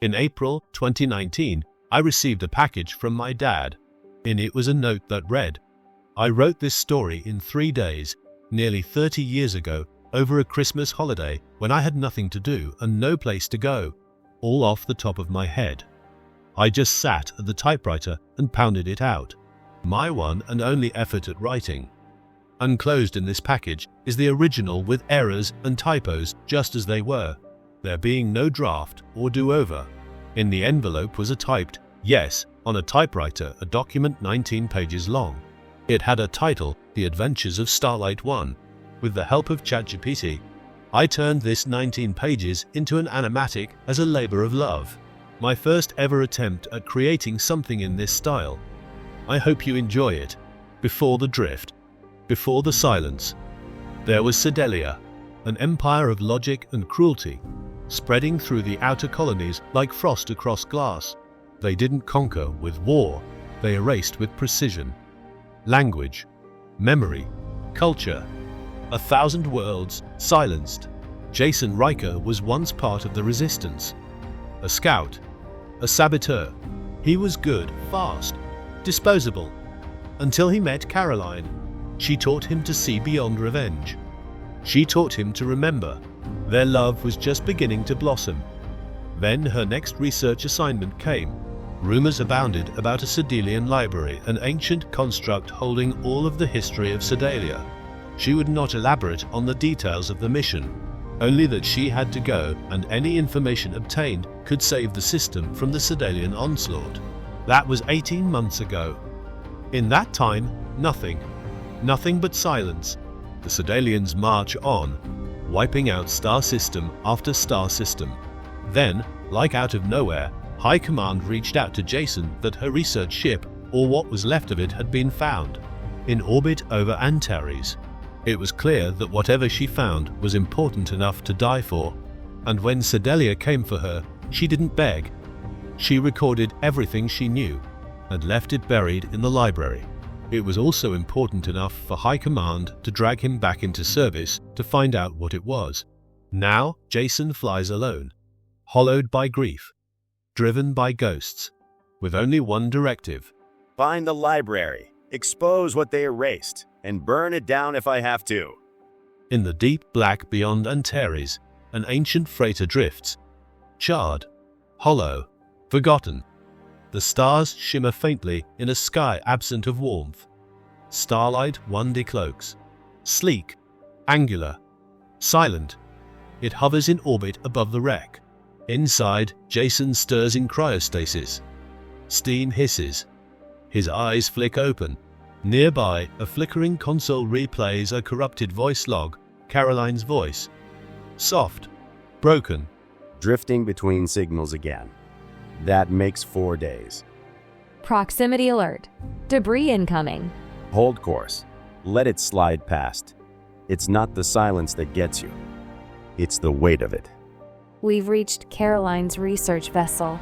In April 2019, I received a package from my dad. In it was a note that read, "I wrote this story in 3 days, nearly 30 years ago, over a Christmas holiday when I had nothing to do and no place to go, all off the top of my head. I just sat at the typewriter and pounded it out. My one and only effort at writing." Enclosed in this package is the original with errors and typos just as they were, there being no draft or do-over. In the envelope was a typed "yes" on a typewriter, a document 19 pages long. It had a title, The Adventures of Starlight I. With the help of ChatGPT, I turned this 19 pages into an animatic as a labor of love. My first ever attempt at creating something in this style. I hope you enjoy it. Before the drift. Before the silence. There was Sedalia, an empire of logic and cruelty, spreading through the outer colonies like frost across glass. They didn't conquer with war, they erased with precision. Language, memory, culture. 1,000 worlds silenced. Jason Riker was once part of the resistance. A scout, a saboteur. He was good, fast, disposable. Until he met Caroline. She taught him to see beyond revenge. She taught him to remember. Their love was just beginning to blossom. Then her next research assignment came. Rumors abounded about a Sedalian library, an ancient construct holding all of the history of Sedalia. She would not elaborate on the details of the mission, only that she had to go and any information obtained could save the system from the Sedalian onslaught. That was 18 months ago. In that time, nothing but silence. The Sedalians march on, wiping out star system after star system. Then, like out of nowhere, High Command reached out to Jason that her research ship, or what was left of it, had been found, in orbit over Antares. It was clear that whatever she found was important enough to die for, and when Sedalia came for her, she didn't beg. She recorded everything she knew, and left it buried in the library. It was also important enough for High Command to drag him back into service to find out what it was. Now, Jason flies alone, hollowed by grief, driven by ghosts, with only one directive. Find the library, expose what they erased, and burn it down if I have to. In the deep black beyond Antares, an ancient freighter drifts, charred, hollow, forgotten. The stars shimmer faintly in a sky absent of warmth. Starlight I decloaks. Sleek, angular, silent. It hovers in orbit above the wreck. Inside, Jason stirs in cryostasis. Steam hisses. His eyes flick open. Nearby, a flickering console replays a corrupted voice log, Caroline's voice. Soft, broken. Drifting between signals again. That makes 4 days. Proximity alert. Debris incoming. Hold course. Let it slide past. It's not the silence that gets you. It's the weight of it. We've reached Caroline's research vessel.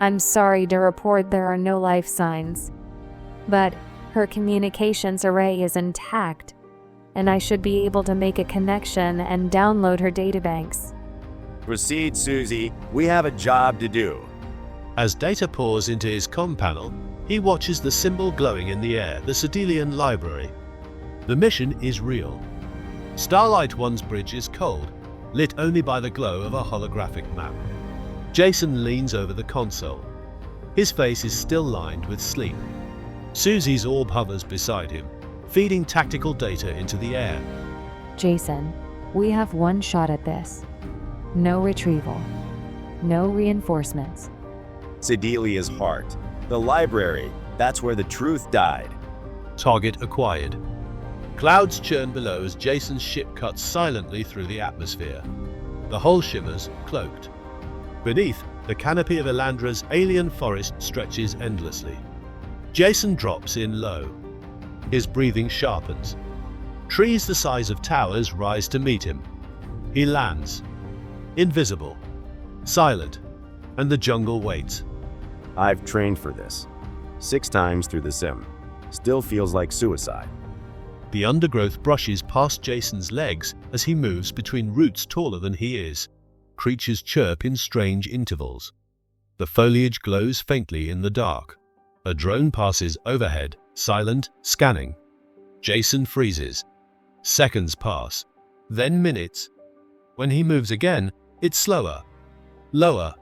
I'm sorry to report there are no life signs, but her communications array is intact, and I should be able to make a connection and download her databanks. Proceed, Susie. We have a job to do. As Data pours into his comm panel, he watches the symbol glowing in the air, the Sedalian library. The mission is real. Starlight I's bridge is cold, lit only by the glow of a holographic map. Jason leans over the console. His face is still lined with sleep. Susie's orb hovers beside him, feeding tactical data into the air. Jason, we have one shot at this. No retrieval. No reinforcements. Sedalia's heart. The library. That's where the truth died. Target acquired. Clouds churn below as Jason's ship cuts silently through the atmosphere. The hull shimmers, cloaked. Beneath, the canopy of Elandra's alien forest stretches endlessly. Jason drops in low. His breathing sharpens. Trees the size of towers rise to meet him. He lands. Invisible. Silent. And the jungle waits. I've trained for this. 6 times through the sim. Still feels like suicide. The undergrowth brushes past Jason's legs as he moves between roots taller than he is. Creatures chirp in strange intervals. The foliage glows faintly in the dark. A drone passes overhead, silent, scanning. Jason freezes. Seconds pass, then minutes. When he moves again, it's slower, lower,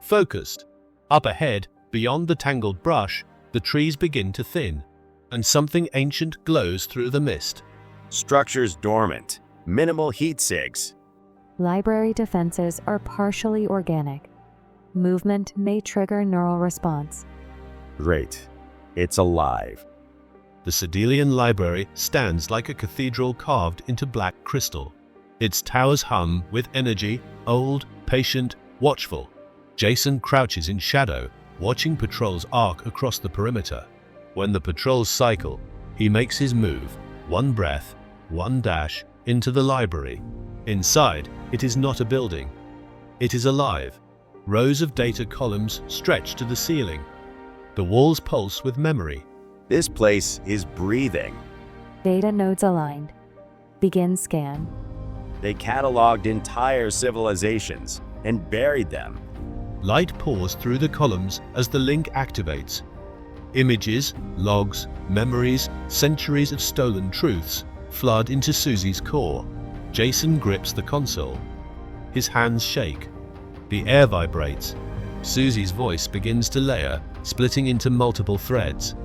focused. Up ahead, beyond the tangled brush, the trees begin to thin, and something ancient glows through the mist. Structures dormant. Minimal heat sigs. Library defenses are partially organic. Movement may trigger neural response. Great. It's alive. The Sedelian Library stands like a cathedral carved into black crystal. Its towers hum with energy, old, patient, watchful. Jason crouches in shadow, watching patrols arc across the perimeter. When the patrols cycle, he makes his move, one breath, one dash, into the library. Inside, it is not a building. It is alive. Rows of data columns stretch to the ceiling. The walls pulse with memory. This place is breathing. Data nodes aligned. Begin scan. They cataloged entire civilizations and buried them. Light pours through the columns as the link activates. Images, logs, memories, centuries of stolen truths flood into Susie's core. Jason grips the console. His hands shake. The air vibrates. Susie's voice begins to layer, splitting into multiple threads.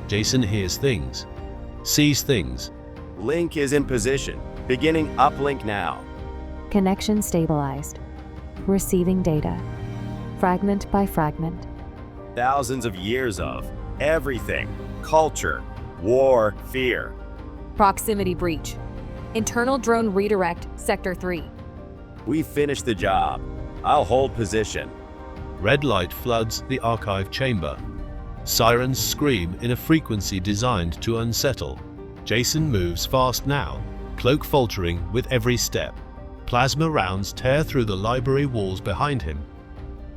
Jason hears things, sees things. Link is in position. Beginning uplink now. Connection stabilized. Receiving data. Fragment by fragment. Thousands of years of everything. Culture, war, fear. Proximity breach. Internal drone redirect, Sector 3. We finished the job. I'll hold position. Red light floods the archive chamber. Sirens scream in a frequency designed to unsettle. Jason moves fast now, cloak faltering with every step. Plasma rounds tear through the library walls behind him.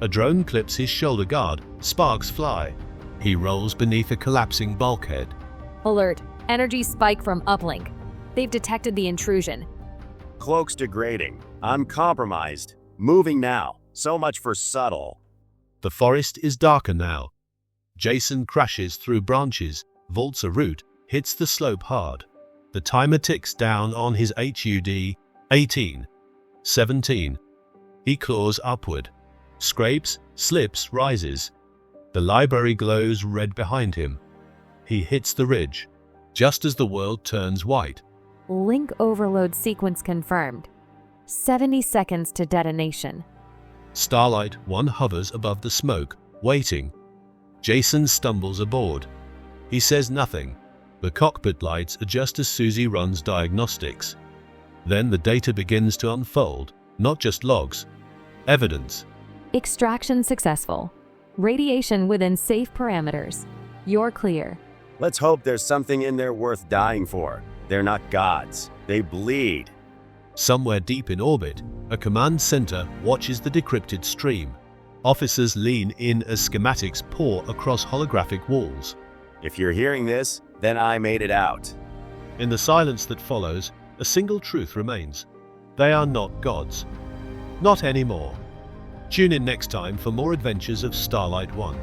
A drone clips his shoulder guard, sparks fly. He rolls beneath a collapsing bulkhead. Alert. Energy spike from uplink. They've detected the intrusion. Cloak's degrading. I'm compromised. Moving now. So much for subtle. The forest is darker now. Jason crashes through branches, vaults a route, hits the slope hard. The timer ticks down on his HUD. 18. 17. He claws upward. Scrapes, slips, rises. The library glows red behind him. He hits the ridge, just as the world turns white. Link overload sequence confirmed. 70 seconds to detonation. Starlight 1 hovers above the smoke, waiting. Jason stumbles aboard. He says nothing. The cockpit lights adjust as Susie runs diagnostics. Then the data begins to unfold, not just logs, evidence. Extraction successful. Radiation within safe parameters. You're clear. Let's hope there's something in there worth dying for. They're not gods. They bleed. Somewhere deep in orbit, a command center watches the decrypted stream. Officers lean in as schematics pour across holographic walls. If you're hearing this, then I made it out. In the silence that follows, a single truth remains. They are not gods. Not anymore. Tune in next time for more adventures of Starlight I.